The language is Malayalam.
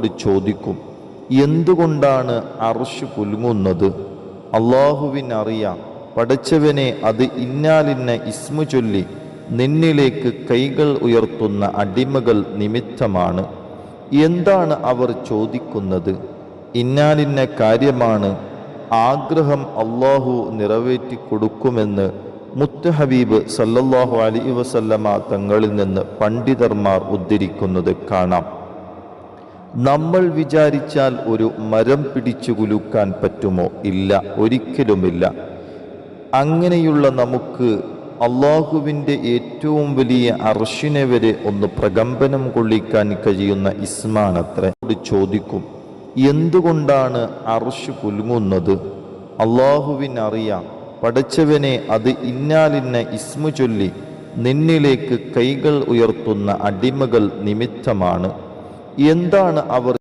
അവരോട് ചോദിക്കും, എന്തുകൊണ്ടാണ് അർശ് കുലുങ്ങുന്നത്? അള്ളാഹുവിനറിയാം, പടച്ചവനെ അത് ഇന്നാലിന്ന ഇസ്മു ചൊല്ലി നിന്നിലേക്ക് കൈകൾ ഉയർത്തുന്ന അടിമകൾ നിമിത്തമാണ്. എന്താണ് അവർ ചോദിക്കുന്നത്? ഇന്നാലിന്ന കാര്യമാണ്. ആഗ്രഹം അള്ളാഹു നിറവേറ്റി കൊടുക്കുമെന്ന് മുത്ത് ഹബീബ് സല്ലല്ലാഹു അലൈഹി വസല്ലമ തങ്ങളിൽ നിന്ന് പണ്ഡിതന്മാർ ഉദ്ധരിക്കുന്നത് കാണാം. നമ്മൾ വിചാരിച്ചാൽ ഒരു മരം പിടിച്ചു കുലുക്കാൻ പറ്റുമോ? ഇല്ല, ഒരിക്കലുമില്ല. അങ്ങനെയുള്ള നമുക്ക് അള്ളാഹുവിൻ്റെ ഏറ്റവും വലിയ അർശിനെ വരെ ഒന്ന് പ്രകമ്പനം കൊള്ളിക്കാൻ കഴിയുന്ന ഇസ്മാനത്രേ. ചോദിക്കും, എന്തുകൊണ്ടാണ് അർശ് കുലുങ്ങുന്നത്? അള്ളാഹുവിനറിയാം, പടച്ചവനെ അത് ഇന്നാലിന്ന ഇസ്മു ചൊല്ലി നിന്നിലേക്ക് കൈകൾ ഉയർത്തുന്ന അടിമകൾ നിമിത്തമാണ്. എന്താണ് അവർ